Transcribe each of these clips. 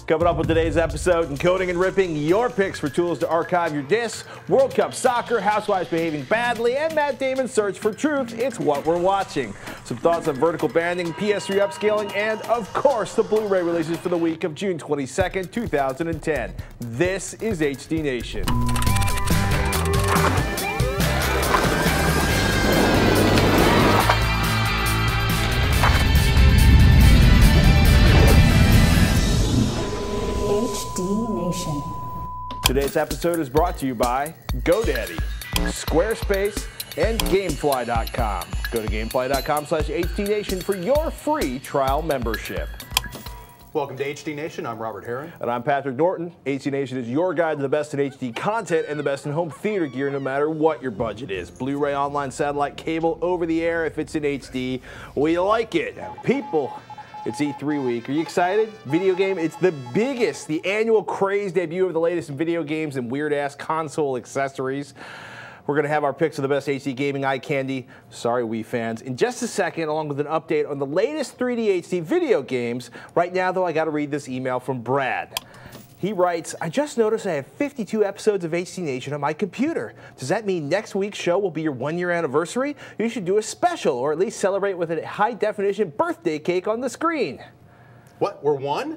Coming up with today's episode, encoding and ripping, your picks for tools to archive your discs, World Cup soccer, housewives behaving badly, and Matt Damon's search for truth. It's what we're watching. Some thoughts on vertical banding, PS3 upscaling, and of course the Blu-ray releases for the week of June 22nd, 2010. This is HD Nation. Nation. Today's episode is brought to you by GoDaddy, Squarespace, and Gamefly.com. Go to Gamefly.com/HDNation for your free trial membership. Welcome to HD Nation. I'm Robert HERON. And I'm Patrick Norton. HD Nation is your guide to the best in HD content and the best in home theater gear, no matter what your budget is. Blu-ray, online, satellite, cable, over the air, if it's in HD, we like it. People, it's E3 week. Are you excited? Video game, it's the biggest, the annual craze debut of the latest in video games and weird-ass console accessories. We're going to have our picks of the best HD gaming eye candy, sorry Wii fans, in just a second, along with an update on the latest 3D HD video games. Right now, though, I got to read this email from Brad. He writes, I just noticed I have 52 episodes of HD Nation on my computer. Does that mean next week's show will be your one-year anniversary? You should do a special, or at least celebrate with a high-definition birthday cake on the screen. What? We're one?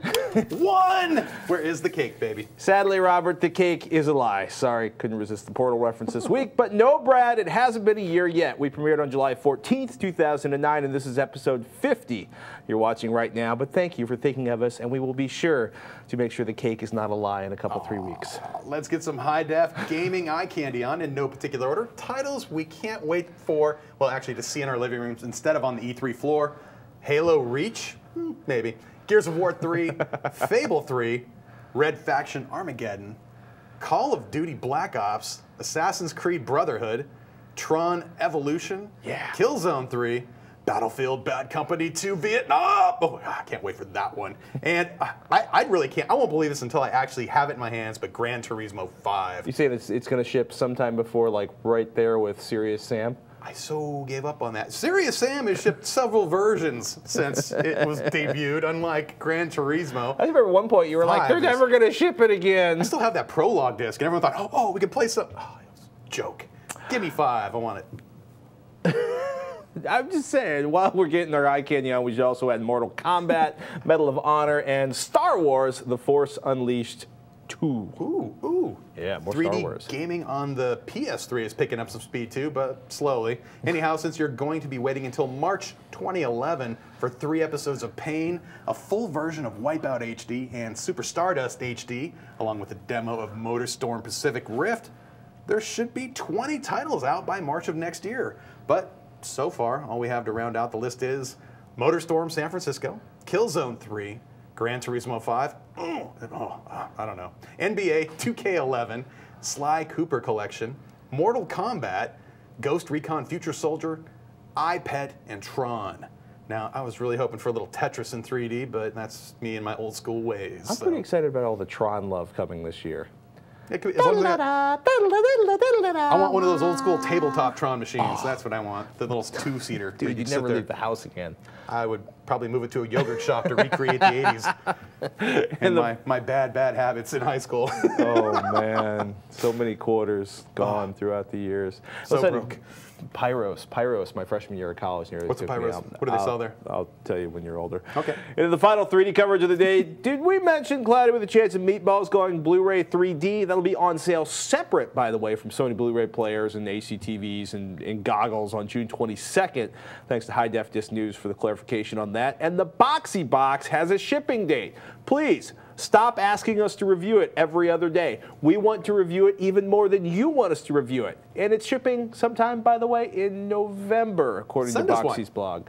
One! Where is the cake, baby? Sadly, Robert, the cake is a lie. Sorry, couldn't resist the Portal reference this week. But no, Brad, it hasn't been a year yet. We premiered on July 14th, 2009, and this is episode 50 you're watching right now. But thank you for thinking of us, and we will be sure to make sure the cake is not a lie in a couple, 3 weeks. Let's get some high-def gaming eye candy on in no particular order. Titles we can't wait for, well, actually to see in our living rooms instead of on the E3 floor. Halo Reach? Maybe. Gears of War 3, Fable 3, Red Faction Armageddon, Call of Duty Black Ops, Assassin's Creed Brotherhood, Tron Evolution, Killzone 3, Battlefield Bad Company 2 Vietnam. Oh, I can't wait for that one. And I really can't. I won't believe this until I actually have it in my hands, but Gran Turismo 5. You say it's going to ship sometime before, like, right there with Serious Sam? I so gave up on that. Serious Sam has shipped several versions since it was debuted, unlike Gran Turismo. I remember at one point you were like, they're never going to ship it again. I still have that prologue disc, and everyone thought, oh, we can play some. Oh, it was a joke. Give me 5. I want it. I'm just saying, while we're getting our eye candy on, we should also add Mortal Kombat, Medal of Honor, and Star Wars: The Force Unleashed 2. Ooh. Yeah, more 3D Star Wars. gaming on the PS3 is picking up some speed too, but slowly. Anyhow, since you're going to be waiting until March 2011 for 3 episodes of Pain, a full version of Wipeout HD, and Super Stardust HD, along with a demo of MotorStorm Pacific Rift, there should be 20 titles out by March of next year. But so far, all we have to round out the list is MotorStorm San Francisco, Killzone 3, Gran Turismo 5, I don't know, NBA 2K11, Sly Cooper Collection, Mortal Kombat, Ghost Recon Future Soldier, iPet, and Tron. Now, I was really hoping for a little Tetris in 3D, but that's me and my old school ways. I'm pretty excited about all the Tron love coming this year. I want one of those old school tabletop Tron machines. That's what I want. The little 2-seater. Dude, you'd never leave the house again. I would probably move it to a yogurt shop to recreate the 80s and my bad habits in high school. Oh, man. So many quarters gone throughout the years. So broke. Pyros, my freshman year of college. What's a Pyros? What do they sell there? I'll tell you when you're older. Okay. And in the final 3D coverage of the day, did we mention Cloudy with a Chance of Meatballs going Blu-ray 3D? That'll be on sale separate, by the way, from Sony Blu-ray players and ACTVs and goggles on June 22nd. Thanks to High Def Disc News for the clarification on that. And the Boxy Box has a shipping date. Please, stop asking us to review it every other day. We want to review it even more than you want us to review it. And it's shipping sometime, by the way, in November, according to Boxy's blog.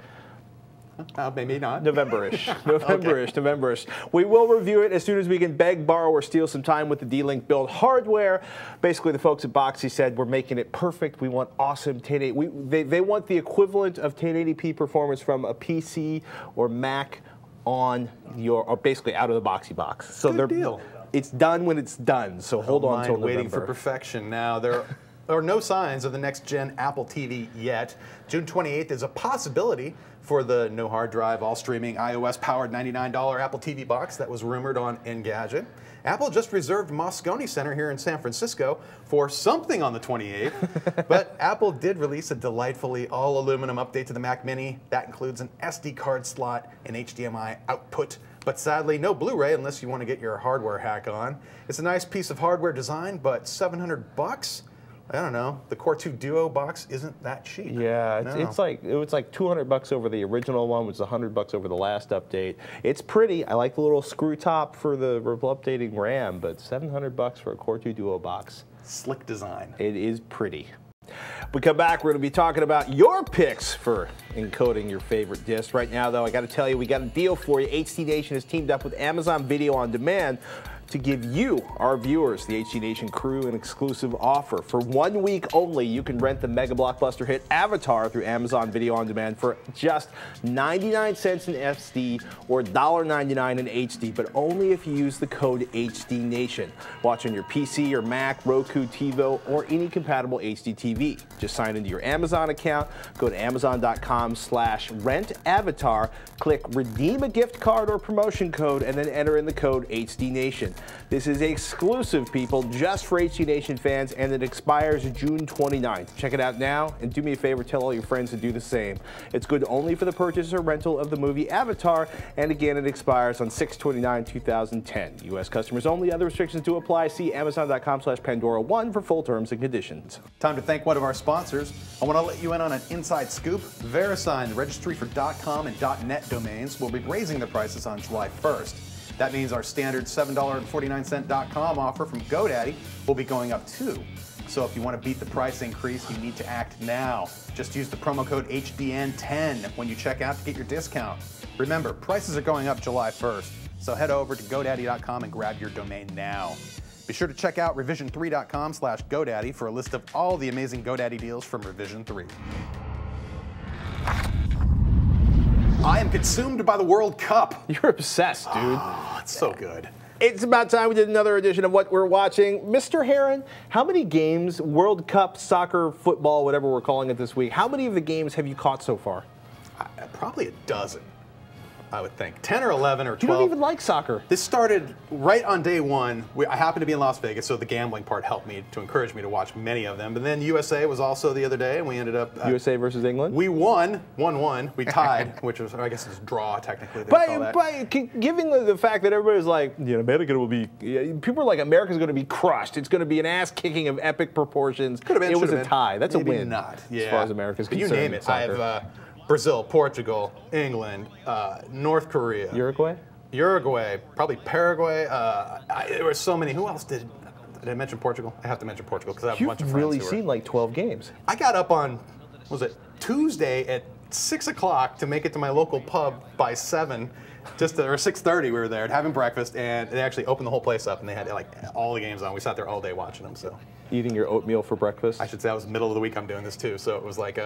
Maybe not. November-ish. November-ish. We will review it as soon as we can beg, borrow, or steal some time with the D-Link build hardware. Basically, the folks at Boxy said, we're making it perfect. We want awesome 1080. They want the equivalent of 1080p performance from a PC or Mac on your, or basically out of the Boxy box. So Good deal. It's done when it's done, so hold on until November. Waiting for perfection. Now, there are no signs of the next-gen Apple TV yet. June 28th is a possibility for the no hard drive, all streaming, iOS-powered $99 Apple TV box that was rumored on Engadget. Apple just reserved Moscone Center here in San Francisco for something on the 28th, but Apple did release a delightfully all-aluminum update to the Mac Mini. That includes an SD card slot and HDMI output, but sadly no Blu-ray unless you want to get your hardware hack on. It's a nice piece of hardware design, but $700? I don't know. The Core 2 Duo box isn't that cheap. Yeah, it's like it was like $200 over the original one, which was $100 over the last update. It's pretty. I like the little screw top for the updating RAM, but $700 for a Core 2 Duo box. Slick design. It is pretty. We come back, we're going to be talking about your picks for encoding your favorite disc. Right now, though, I got to tell you, we got a deal for you. HD Nation has teamed up with Amazon Video on Demand to give you, our viewers, the HD Nation crew, an exclusive offer. For 1 week only, you can rent the mega blockbuster hit Avatar through Amazon Video on Demand for just 99 cents in SD or $1.99 in HD, but only if you use the code HD Nation. Watch on your PC or Mac, Roku, TiVo, or any compatible HD TV. Just sign into your Amazon account, go to amazon.com/rentavatar, click redeem a gift card or promotion code, and then enter in the code HD Nation. This is exclusive, people, just for HD Nation fans, and it expires June 29th. Check it out now, and do me a favor, tell all your friends to do the same. It's good only for the purchase or rental of the movie Avatar, and again, it expires on 6/29/2010. U.S. customers only. Other restrictions do apply. See amazon.com/Pandora1 for full terms and conditions. Time to thank one of our sponsors. I want to let you in on an inside scoop. VeriSign, the registry for .com and .net domains, will be raising their prices on July 1st. That means our standard $7.49 .com offer from GoDaddy will be going up too. So if you want to beat the price increase, you need to act now. Just use the promo code HDN10 when you check out to get your discount. Remember, prices are going up July 1st, so head over to GoDaddy.com and grab your domain now. Be sure to check out revision3.com/GoDaddy for a list of all the amazing GoDaddy deals from Revision 3. I am consumed by the World Cup. You're obsessed, dude. Oh, it's so good. It's about time we did another edition of What We're Watching. Mr. Heron, how many games, World Cup, soccer, football, whatever we're calling it this week, how many of the games have you caught so far? Probably a dozen, I would think. 10 or 11 or 12. You don't even like soccer. This started right on day one. I happened to be in Las Vegas, so the gambling part helped me to encourage me to watch many of them. But then USA was also the other day, and we ended up... USA versus England? We won, 1-1. We tied, which was, I guess, it's a draw, technically. But given the fact that everybody's like, you know, America will be... People are like, America's going to be crushed. It's going to be an ass-kicking of epic proportions. Could have been. It was a tie. That's maybe a win. Not. Yeah. As far as America's concerned. You name it. I have... Brazil, Portugal, England, North Korea. Uruguay, probably Paraguay. There were so many. Who else did I mention Portugal? I have to mention Portugal because I have a bunch of friends. You've really seen like 12 games. I got up on, was it Tuesday at 6 o'clock to make it to my local pub by 7. Or 6:30 we were there having breakfast, and they actually opened the whole place up, and they had like all the games on. We sat there all day watching them. So eating your oatmeal for breakfast? I should say I was middle of the week. I'm doing this too, so it was like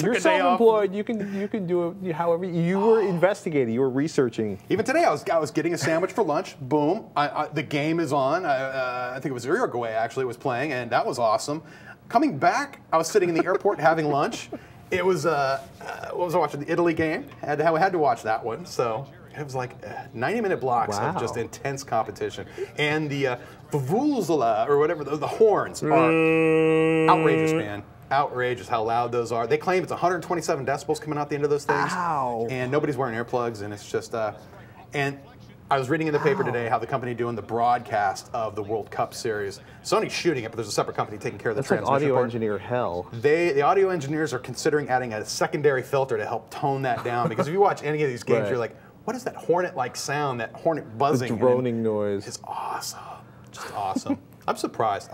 you're self-employed. You can do it however. You were investigating. You were researching. Even today, I was getting a sandwich for lunch. Boom! The game is on. I think it was Uruguay actually was playing, and that was awesome. Coming back, I was sitting in the airport having lunch. It was, what was I watching? The Italy game. I had to watch that one. So it was like 90-minute blocks of just intense competition. And the vuvuzela, or whatever, the horns are outrageous, man. Outrageous how loud those are. They claim it's 127 decibels coming out the end of those things. Ow. And nobody's wearing earplugs, and it's just, and I was reading in the paper today how the company doing the broadcast of the World Cup series. Sony's shooting it, but there's a separate company taking care of the transmission. That's like audio engineer hell. The audio engineers are considering adding a secondary filter to help tone that down, because if you watch any of these games, you're like, what is that hornet-like sound, that hornet buzzing? The droning noise. It's awesome. Just awesome. I'm surprised.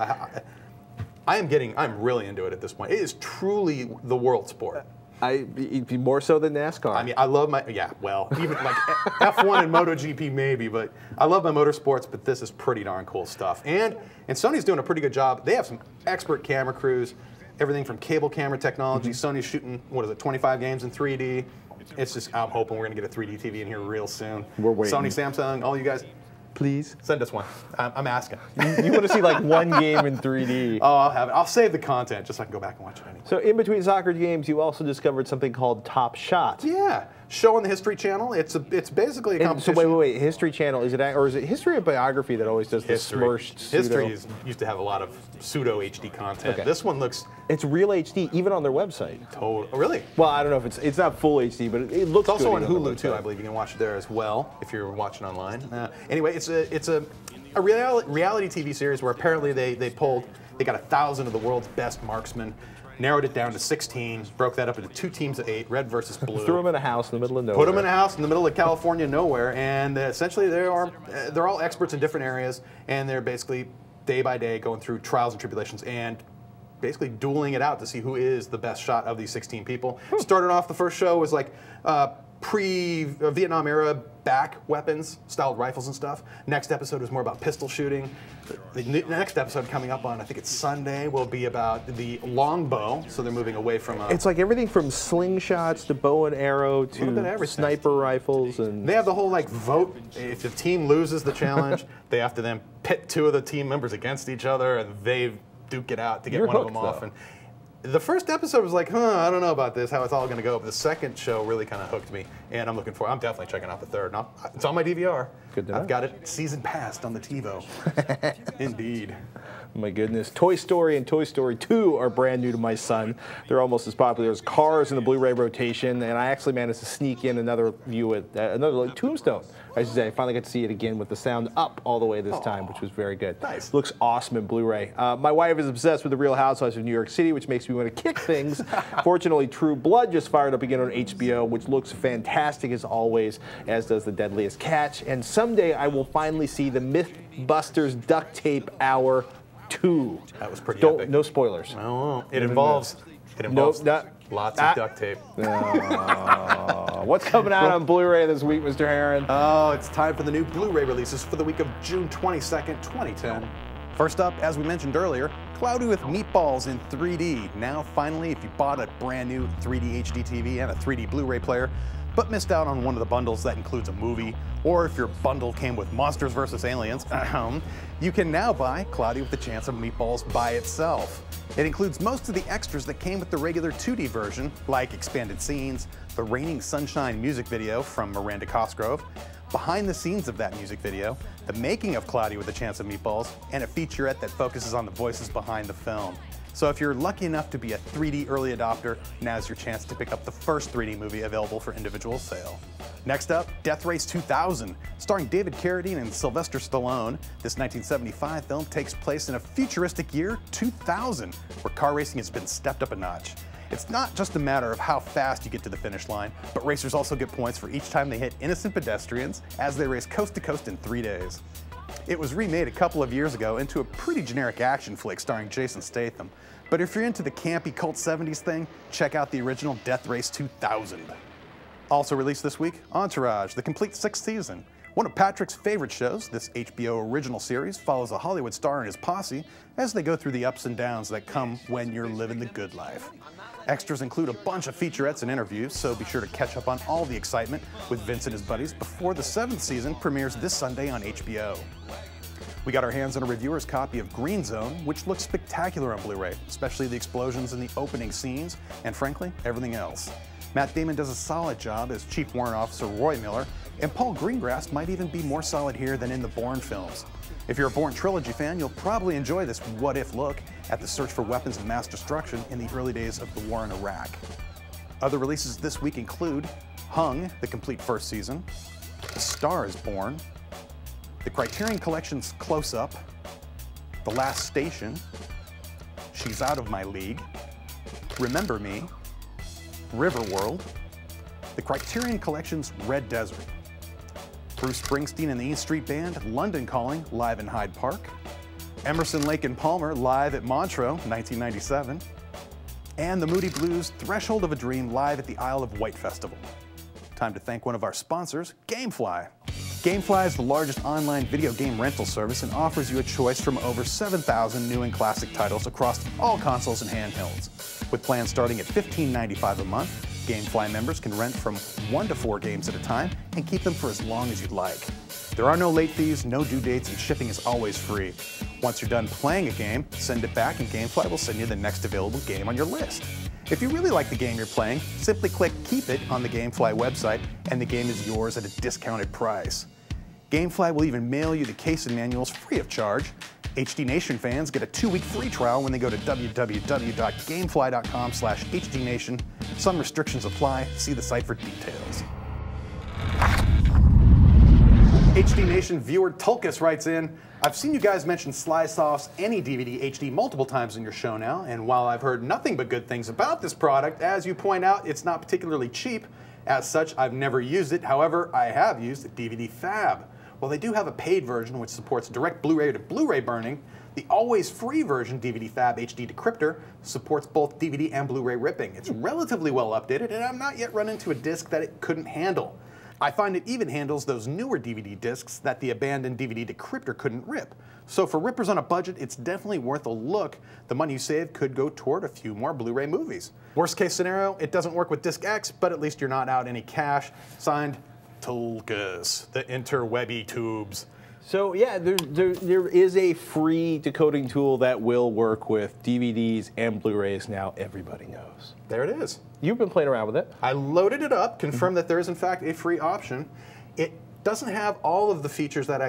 I'm really into it at this point. It is truly the world sport. More so than NASCAR. I mean, I love even like F1 and MotoGP maybe, but I love my motorsports, but this is pretty darn cool stuff. And Sony's doing a pretty good job. They have some expert camera crews, everything from cable camera technology. Sony's shooting, 25 games in 3D. It's just, I'm hoping we're going to get a 3D TV in here real soon. We're waiting. Sony, Samsung, all you guys, Please. Send us one. I'm asking. You want to see like one game in 3D. Oh, I'll have it. I'll save the content just so I can go back and watch it anyway. So in between soccer games, you also discovered something called Top Shot. Yeah. Show on the History Channel. It's basically a competition. So wait. History Channel, is it History or Biography that always does the smirched pseudo? History used to have a lot of pseudo HD content. Okay. This one looks... It's real HD, even on their website. Oh, really? Well, I don't know if it's not full HD, but it looks It's also good on Hulu too, I believe. You can watch it there as well if you're watching online. Anyway, it's a reality TV series where apparently they got 1,000 of the world's best marksmen, narrowed it down to 16, broke that up into 2 teams of 8, red versus blue. Threw them in a house in the middle of nowhere. Put them in a house in the middle of California nowhere, and essentially they're all experts in different areas, and they're basically day by day going through trials and tribulations and basically dueling it out to see who is the best shot of these 16 people. Started off, the first show was like pre-Vietnam era back weapons, styled rifles and stuff. Next episode was more about pistol shooting. The next episode coming up on, I think it's Sunday, will be about the longbow. So they're moving away from It's like everything from slingshots to bow and arrow to sniper rifles. And they have the whole like vote. If the team loses the challenge, they have to then pit 2 of the team members against each other, and they duke it out to get one of them off. And the first episode was like, I don't know about this, how it's all going to go. But the second show really kind of hooked me, and I'm definitely checking out the third. It's on my DVR. Good to know. I've got it season passed on the TiVo. Indeed. My goodness. Toy Story and Toy Story 2 are brand new to my son. They're almost as popular as Cars in the Blu-ray rotation, and I actually managed to sneak in another view at another Tombstone. I should say, I finally got to see it again with the sound up all the way this time, which was very good. Nice. Looks awesome in Blu-ray. My wife is obsessed with The Real Housewives of New York City, which makes me want to kick things. Fortunately, True Blood just fired up again on HBO, which looks fantastic as always, as does The Deadliest Catch. And someday I will finally see the Mythbusters Duct Tape Hour 2. That was pretty epic. No spoilers. No, it involves lots of duct tape. What's coming out on Blu-ray this week, Mr. Heron? Oh, it's time for the new Blu-ray releases for the week of June 22nd, 2010. First up, as we mentioned earlier, Cloudy with Meatballs in 3D. Now, finally, if you bought a brand new 3D HD TV and a 3D Blu-ray player, but missed out on one of the bundles that includes a movie, or if your bundle came with Monsters vs. Aliens, you can now buy Cloudy with a Chance of Meatballs by itself. It includes most of the extras that came with the regular 2D version, like expanded scenes, the Raining Sunshine music video from Miranda Cosgrove, behind the scenes of that music video, the making of Cloudy with a Chance of Meatballs, and a featurette that focuses on the voices behind the film. So if you're lucky enough to be a 3D early adopter, now's your chance to pick up the first 3D movie available for individual sale. Next up, Death Race 2000. Starring David Carradine and Sylvester Stallone, this 1975 film takes place in a futuristic year, 2000, where car racing has been stepped up a notch. It's not just a matter of how fast you get to the finish line, but racers also get points for each time they hit innocent pedestrians as they race coast to coast in 3 days. It was remade a couple of years ago into a pretty generic action flick starring Jason Statham. But if you're into the campy cult 70s thing, check out the original Death Race 2000. Also released this week, Entourage, the complete 6th season. One of Patrick's favorite shows, this HBO original series follows a Hollywood star and his posse as they go through the ups and downs that come when you're living the good life. Extras include a bunch of featurettes and interviews, so be sure to catch up on all the excitement with Vince and his buddies before the 7th season premieres this Sunday on HBO. We got our hands on a reviewer's copy of Green Zone, which looks spectacular on Blu-ray, especially the explosions in the opening scenes, and frankly, everything else. Matt Damon does a solid job as Chief Warrant Officer Roy Miller, and Paul Greengrass might even be more solid here than in the Bourne films. If you're a Bourne trilogy fan, you'll probably enjoy this what-if look at the search for weapons of mass destruction in the early days of the war in Iraq. Other releases this week include Hung, the complete first season, A Star is Born, the Criterion Collection's Close Up, The Last Station, She's Out of My League, Remember Me, Riverworld, the Criterion Collection's Red Desert, Bruce Springsteen and the E Street Band, London Calling, live in Hyde Park, Emerson, Lake and Palmer, live at Montreux, 1997, and the Moody Blues' Threshold of a Dream, live at the Isle of Wight Festival. Time to thank one of our sponsors, Gamefly. Gamefly is the largest online video game rental service and offers you a choice from over 7,000 new and classic titles across all consoles and handhelds. With plans starting at $15.95 a month, Gamefly members can rent from 1 to 4 games at a time and keep them for as long as you'd like. There are no late fees, no due dates, and shipping is always free. Once you're done playing a game, send it back and GameFly will send you the next available game on your list. If you really like the game you're playing, simply click Keep It on the GameFly website and the game is yours at a discounted price. GameFly will even mail you the case and manuals free of charge. HDNation fans get a 2-week free trial when they go to www.gamefly.com/HDNation. Some restrictions apply. See the site for details. HDNation viewer Tulkus writes in, I've seen you guys mention Slysoft's AnyDVD HD multiple times in your show now, and while I've heard nothing but good things about this product, as you point out, it's not particularly cheap. As such, I've never used it. However, I have used DVDFab. While they do have a paid version which supports direct Blu-ray to Blu-ray burning, the always free version DVDFab HD Decrypter supports both DVD and Blu-ray ripping. It's relatively well updated, and I've not yet run into a disc that it couldn't handle. I find it even handles those newer DVD discs that the abandoned DVD Decrypter couldn't rip. So for rippers on a budget, it's definitely worth a look. The money you save could go toward a few more Blu-ray movies. Worst case scenario, it doesn't work with Disc X, but at least you're not out any cash. Signed, Tulkus, the interwebby tubes. So yeah, there is a free decoding tool that will work with DVDs and Blu-rays now. Everybody knows. There it is. You've been playing around with it. I loaded it up, confirmed that there is in fact a free option. It doesn't have all of the features that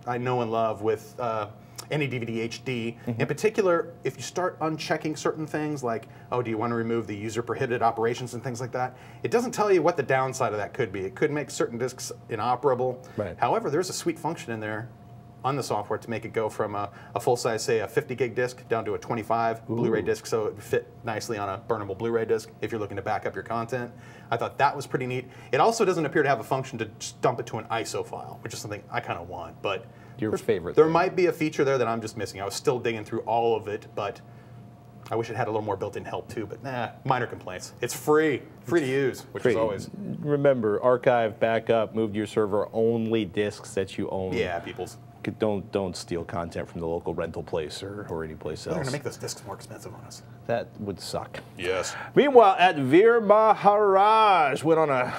I know and love with AnyDVD HD. In particular, if you start unchecking certain things like, oh, do you want to remove the user prohibited operations and things like that, it doesn't tell you what the downside of that could be. It could make certain disks inoperable. Right. However, there's a sweet function in there on the software to make it go from a full-size, say, a 50 gig disc down to a 25 Blu-ray disc, so it would fit nicely on a burnable Blu-ray disc if you're looking to back up your content. I thought that was pretty neat. It also doesn't appear to have a function to just dump it to an ISO file, which is something I kind of want, but your favorite. There might be a feature there that I'm just missing. I was still digging through all of it, but I wish it had a little more built-in help too, but nah, minor complaints. It's free to use, which is always. Remember, archive, backup, move to your server, only discs that you own. Yeah, peoples. Don't steal content from the local rental place or any place else. They're going to make those discs more expensive on us. That would suck. Yes. Meanwhile, at Veer Maharaj went on a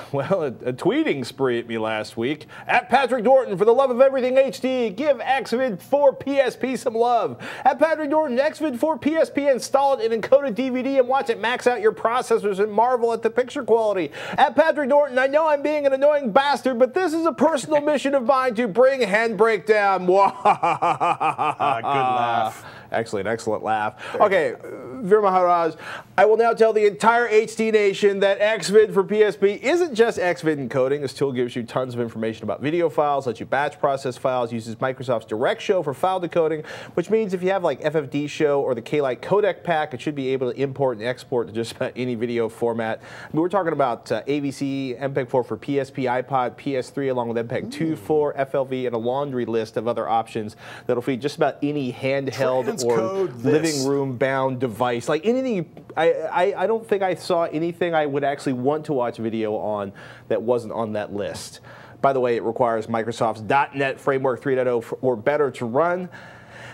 tweeting spree at me last week. At Patrick Norton, for the love of everything HD, give Xvid for PSP some love. At Patrick Norton, Xvid for PSP, install it in encoded DVD and watch it max out your processors and marvel at the picture quality. At Patrick Norton, I know I'm being an annoying bastard, but this is a personal mission of mine to bring Handbrake down. Good laugh. Excellent laugh. Okay, Veer Maharaj, I will now tell the entire HD Nation that Xvid for PSP isn't just Xvid encoding. This tool gives you tons of information about video files, lets you batch process files, uses Microsoft's Direct Show for file decoding, which means if you have like FFD Show or the K-Lite codec pack, it should be able to import and export to just about any video format. I mean, we're talking about AVC, MPEG-4 for PSP, iPod, PS3, along with MPEG-2, 4, FLV, and a laundry list of other options that'll feed just about any handheld or living room bound device. Like anything, I don't think I saw anything I would actually want to watch video on that wasn't on that list. By the way, it requires Microsoft's .NET Framework 3.0 or better to run.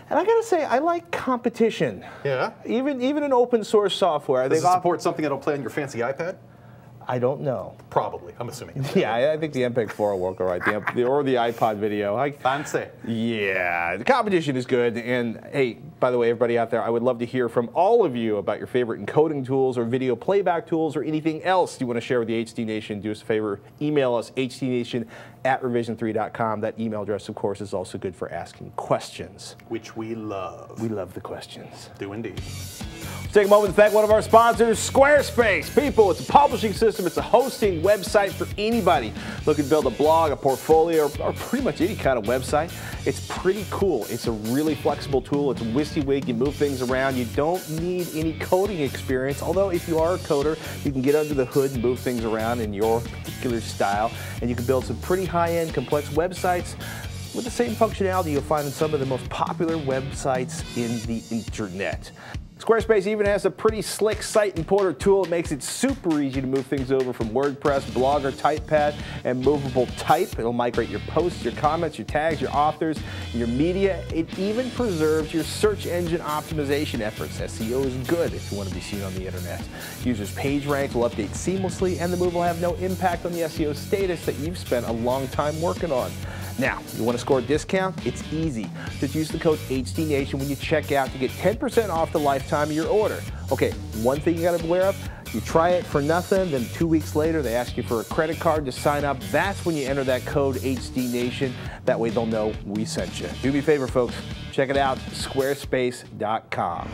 And I gotta say, I like competition. Yeah. Even in open source software. Does it support something that'll play on your fancy iPad? I don't know. Probably, I'm assuming. Yeah, I think the MPEG-4 will work all right. Or the iPod video. Fancy. Yeah, the competition is good. And hey, by the way, everybody out there, I would love to hear from all of you about your favorite encoding tools or video playback tools or anything else you want to share with the HD Nation. Do us a favor, email us, hdnation@revision3.com. That email address, of course, is also good for asking questions. Which we love. We love the questions. Do indeed. Let's take a moment to thank one of our sponsors, Squarespace. People, it's a publishing system. It's a hosting website for anybody looking to build a blog, a portfolio, or pretty much any kind of website. It's pretty cool. It's a really flexible tool. It's WYSIWYG. You move things around. You don't need any coding experience, although if you are a coder, you can get under the hood and move things around in your particular style, and you can build some pretty high-end, complex websites with the same functionality you'll find in some of the most popular websites in the internet. Squarespace even has a pretty slick site importer tool. It makes it super easy to move things over from WordPress, Blogger, TypePad, and movable type. It'll migrate your posts, your comments, your tags, your authors, your media. It even preserves your search engine optimization efforts. SEO is good if you want to be seen on the internet. Users' page ranks will update seamlessly, and the move will have no impact on the SEO status that you've spent a long time working on. Now, you want to score a discount? It's easy. Just use the code HDNation when you check out to get 10% off the lifetime of your order. Okay, one thing you got to be aware of, you try it for nothing, then 2 weeks later they ask you for a credit card to sign up. That's when you enter that code HDNation. That way they'll know we sent you. Do me a favor, folks. Check it out, squarespace.com.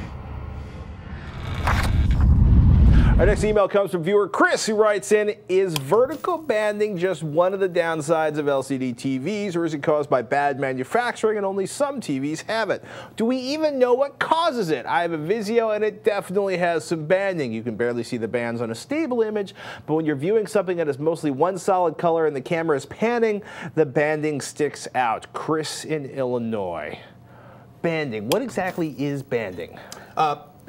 Our next email comes from viewer Chris, who writes in, is vertical banding just one of the downsides of LCD TVs, or is it caused by bad manufacturing and only some TVs have it? Do we even know what causes it? I have a Vizio and it definitely has some banding. You can barely see the bands on a stable image, but when you're viewing something that is mostly one solid color and the camera is panning, the banding sticks out. Chris in Illinois. Banding. What exactly is banding?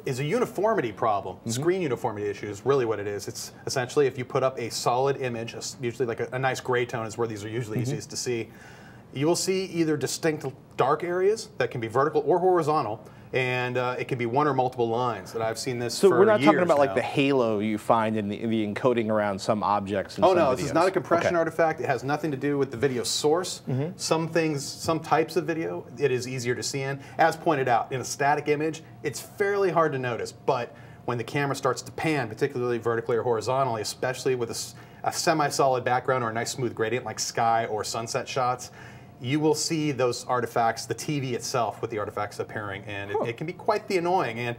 Is a uniformity problem. Screen uniformity issue is really what it is. It's essentially if you put up a solid image, usually like a nice gray tone is where these are usually easiest to see, you will see either distinct dark areas that can be vertical or horizontal, and it can be one or multiple lines. And I've seen this for years. So we're not talking about now. like the halo you find in the encoding around some objects. Oh no, this is not a compression artifact. It has nothing to do with the video source. Some things, some types of video, it is easier to see in. As pointed out, in a static image, it's fairly hard to notice. But when the camera starts to pan, particularly vertically or horizontally, especially with a semi-solid background or a nice smooth gradient like sky or sunset shots, you will see those artifacts, the TV itself with the artifacts appearing, and it can be quite the annoying. And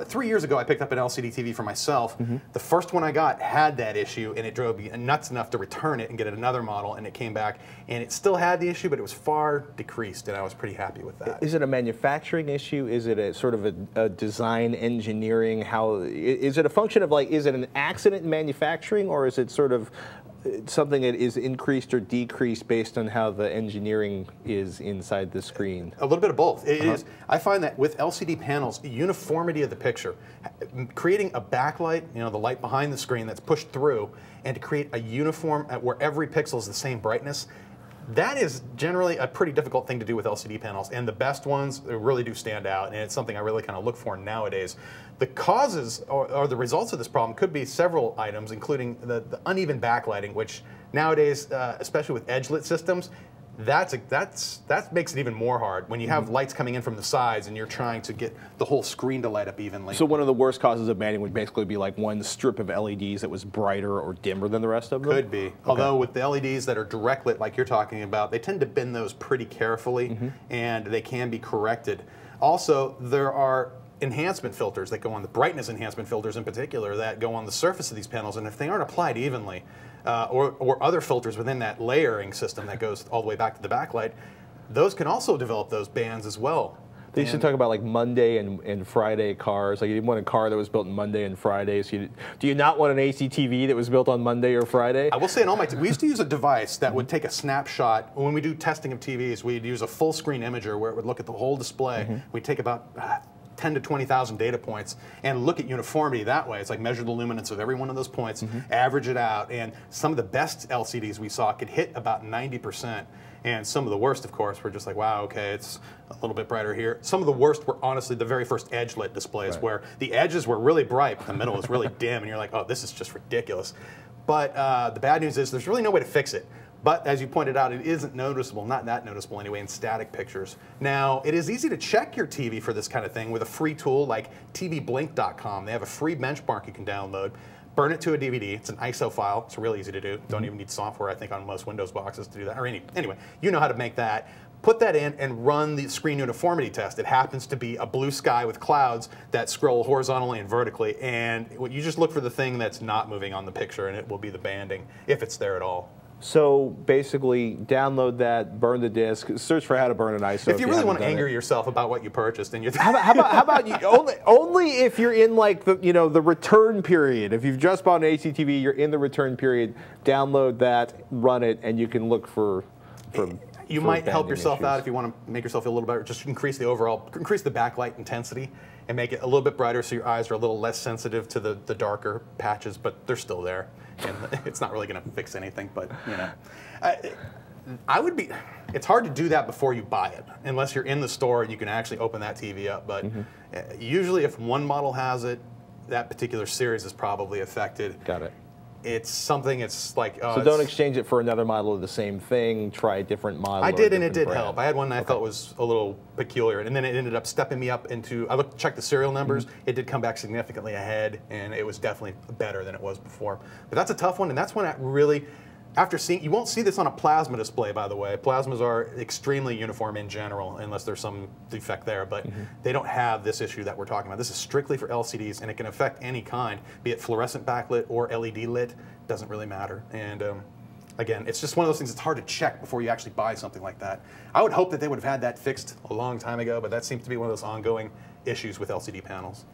3 years ago, I picked up an LCD TV for myself. The first one I got had that issue, and it drove me nuts enough to return it and get another model, and it came back, and it still had the issue, but it was far decreased, and I was pretty happy with that. Is it a manufacturing issue? Is it a sort of a design engineering? Is it a function of like, is it an accident in manufacturing, or is it sort of something that is increased or decreased based on how the engineering is inside the screen? A little bit of both. It is. I find that with LCD panels, uniformity of the picture, creating a backlight, you know, the light behind the screen that's pushed through, and to create a uniform where every pixel is the same brightness, that is generally a pretty difficult thing to do with LCD panels, and the best ones really do stand out, and it's something I really kind of look for nowadays. The causes or the results of this problem could be several items, including the uneven backlighting, which nowadays, especially with edge-lit systems, that makes it even more hard when you have lights coming in from the sides and you're trying to get the whole screen to light up evenly. So one of the worst causes of banding would basically be like one strip of LEDs that was brighter or dimmer than the rest of them? Could be. Okay. Although with the LEDs that are direct lit like you're talking about, they tend to bend those pretty carefully and they can be corrected. Also, there are enhancement filters that go on, the brightness enhancement filters in particular, that go on the surface of these panels, and if they aren't applied evenly, or other filters within that layering system that goes all the way back to the backlight, those can also develop those bands as well. They used to talk about like Monday and Friday cars. Like you didn't want a car that was built on Monday and Friday. So do you not want an ACTV that was built on Monday or Friday? I will say in all my, we used to use a device that would take a snapshot. When we do testing of TVs, we'd use a full screen imager where it would look at the whole display. We'd take about 10 to 20,000 data points and look at uniformity that way. It's like measure the luminance of every one of those points, average it out, and some of the best LCDs we saw could hit about 90%. And some of the worst, of course, were just like, wow, okay, it's a little bit brighter here. Some of the worst were honestly the very first edge-lit displays where the edges were really bright, but the middle was really dim, and you're like, oh, this is just ridiculous. But the bad news is there's really no way to fix it. But as you pointed out, it isn't noticeable, not that noticeable anyway, in static pictures. Now, it is easy to check your TV for this kind of thing with a free tool like tvblink.com. They have a free benchmark you can download. Burn it to a DVD. It's an ISO file. It's really easy to do. Don't even need software, I think, on most Windows boxes to do that. Or anyway, you know how to make that. Put that in and run the screen uniformity test. It happens to be a blue sky with clouds that scroll horizontally and vertically. And you just look for the thing that's not moving on the picture, and it will be the banding, if it's there at all. So basically, download that, burn the disk, search for how to burn an ISO. If you really want to anger yourself about what you purchased, and how about you only if you're in like the return period. If you've just bought an ACTV, you're in the return period. Download that, run it, and you can look for. You might help yourself out if you want to make yourself feel a little better. Just increase the backlight intensity and make it a little bit brighter so your eyes are a little less sensitive to the darker patches, but they're still there. And it's not really going to fix anything, but you know. It's hard to do that before you buy it, unless you're in the store and you can actually open that TV up. But usually if one model has it, that particular series is probably affected. Got it. it's something. It's like so don't exchange it for another model of the same thing. Try a different model. I did, and it did brand. help. I had one that I thought was a little peculiar, and then it ended up stepping me up into. I checked the serial numbers. It did come back significantly ahead, and it was definitely better than it was before. But that's a tough one, and that's one that really. After seeing, you won't see this on a plasma display, by the way. Plasmas are extremely uniform in general, unless there's some defect there, but they don't have this issue that we're talking about. This is strictly for LCDs, and it can affect any kind, be it fluorescent backlit or LED lit, doesn't really matter. And again, it's just one of those things that's hard to check before you actually buy something like that. I would hope that they would have had that fixed a long time ago, but that seems to be one of those ongoing issues with LCD panels.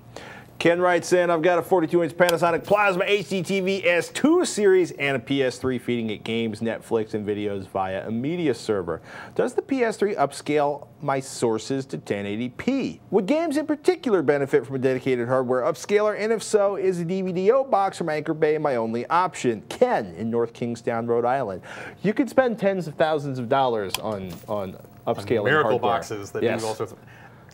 Ken writes in, I've got a 42-inch Panasonic Plasma HD TV S2 series and a PS3 feeding it games, Netflix, and videos via a media server. Does the PS3 upscale my sources to 1080p? Would games in particular benefit from a dedicated hardware upscaler? And if so, is a DVDO box from Anchor Bay my only option? Ken in North Kingstown, Rhode Island. You could spend tens of thousands of dollars on upscaling miracle hardware. Boxes that do all sorts of.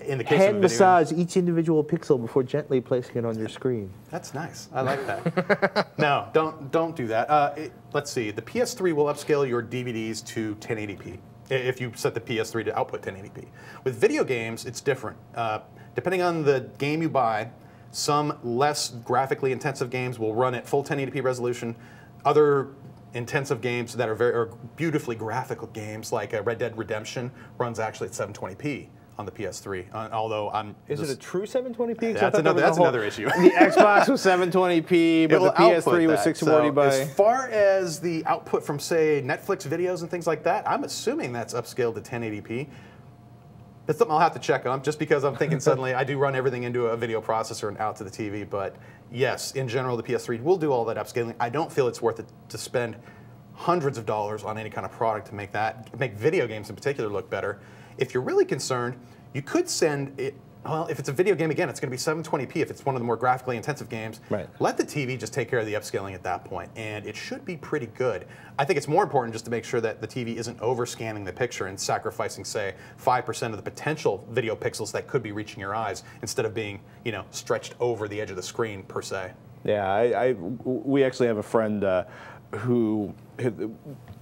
In the case Hand of massage each individual pixel before gently placing it on your screen. That's nice. I like that. No, don't do that. Let's see. The PS3 will upscale your DVDs to 1080p if you set the PS3 to output 1080p. With video games, it's different. Depending on the game you buy, some less graphically intensive games will run at full 1080p resolution. Other intensive games that are beautifully graphical games, like Red Dead Redemption, runs actually at 720p. On the PS3, although Is it a true 720p? That's another issue. The Xbox was 720p, but the PS3 was 640 by. As far as the output from, say, Netflix videos and things like that, I'm assuming that's upscaled to 1080p. That's something I'll have to check on, just because I'm thinking suddenly I do run everything into a video processor and out to the TV. But yes, in general, the PS3 will do all that upscaling. I don't feel it's worth it to spend hundreds of dollars on any kind of product to make video games in particular look better. If you're really concerned, you could send it, well, if it's a video game, again, it's going to be 720p if it's one of the more graphically intensive games. Right. Let the TV just take care of the upscaling at that point, and it should be pretty good. I think it's more important just to make sure that the TV isn't overscanning the picture and sacrificing, say, 5% of the potential video pixels that could be reaching your eyes instead of being, stretched over the edge of the screen, per se. Yeah, we actually have a friend who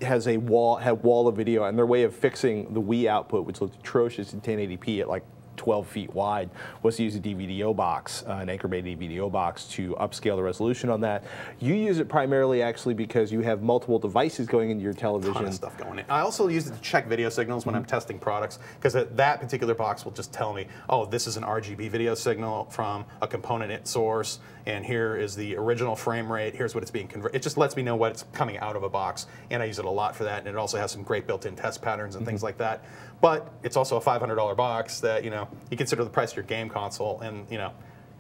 has a wall of video, and their way of fixing the Wii output, which looked atrocious in 1080p at like 12 feet wide, was to use a DVDO box, an Anchor Bay DVDO box, to upscale the resolution on that. You use it primarily actually because you have multiple devices going into your television. Ton of stuff going in. I also use it to check video signals when I'm testing products, because that particular box will just tell me, oh, this is an RGB video signal from a component source, and here is the original frame rate, here's what it's being converted. It just lets me know what's coming out of a box, and I use it a lot for that, and it also has some great built-in test patterns and things like that. But it's also a $500 box that, you consider the price of your game console, and,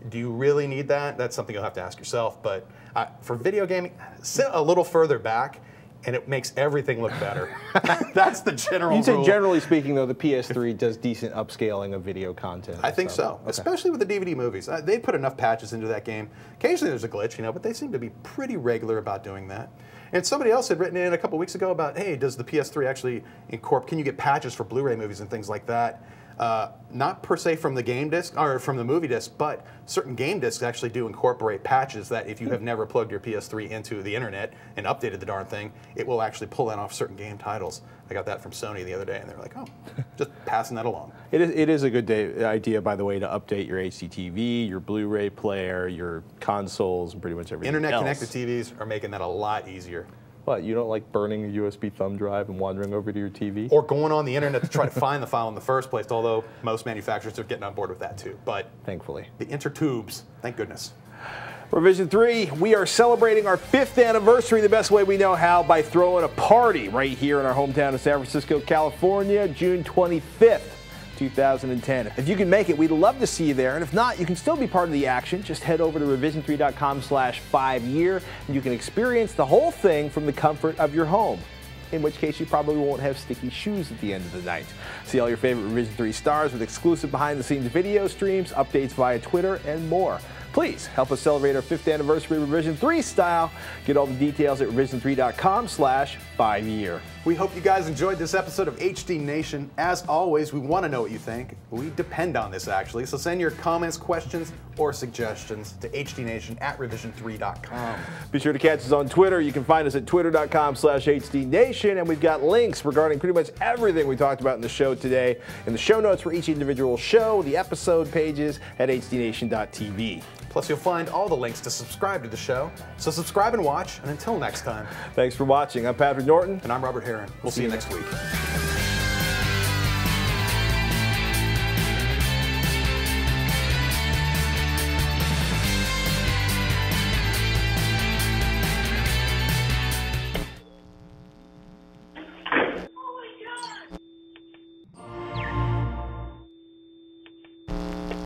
do you really need that? That's something you'll have to ask yourself. But for video gaming, sit a little further back, and it makes everything look better. That's the general rule. You'd say, generally speaking, though, the PS3 does decent upscaling of video content. I think so, okay. Especially with the DVD movies. They put enough patches into that game. Occasionally there's a glitch, but they seem to be pretty regular about doing that. And somebody else had written in a couple weeks ago about, hey, does the PS3 actually incorporate, can you get patches for Blu-ray movies and things like that? Not per se from the game disc or from the movie disc, but certain game discs actually do incorporate patches that if you have never plugged your PS3 into the internet and updated the darn thing, it will actually pull that off certain game titles. I got that from Sony the other day, and they were like, oh, just passing that along. It is a good idea, by the way, to update your HDTV, your Blu-ray player, your consoles, and pretty much everything else. Internet-connected TVs are making that a lot easier. What, you don't like burning a USB thumb drive and wandering over to your TV? Or going on the internet to try to find the file in the first place, although most manufacturers are getting on board with that too. But thankfully. The intertubes, thank goodness. Revision 3, we are celebrating our 5th anniversary the best way we know how, by throwing a party right here in our hometown of San Francisco, California, June 25th. 2010. If you can make it, we'd love to see you there. And if not, you can still be part of the action. Just head over to revision3.com/5year and you can experience the whole thing from the comfort of your home. In which case you probably won't have sticky shoes at the end of the night. See all your favorite Revision 3 stars with exclusive behind-the-scenes video streams, updates via Twitter, and more. Please help us celebrate our 5th anniversary Revision 3 style. Get all the details at revision3.com/5year. We hope you guys enjoyed this episode of HD Nation. As always, we want to know what you think. We depend on this, actually. So send your comments, questions, or suggestions to hdnation@revision3.com. Be sure to catch us on Twitter. You can find us at twitter.com/HDNation, and we've got links regarding pretty much everything we talked about in the show today in the show notes for each individual show, the episode pages at hdnation.tv. Plus, you'll find all the links to subscribe to the show. So subscribe and watch, and until next time. Thanks for watching. I'm Patrick Norton. And I'm Robert HERON. We'll see you next week.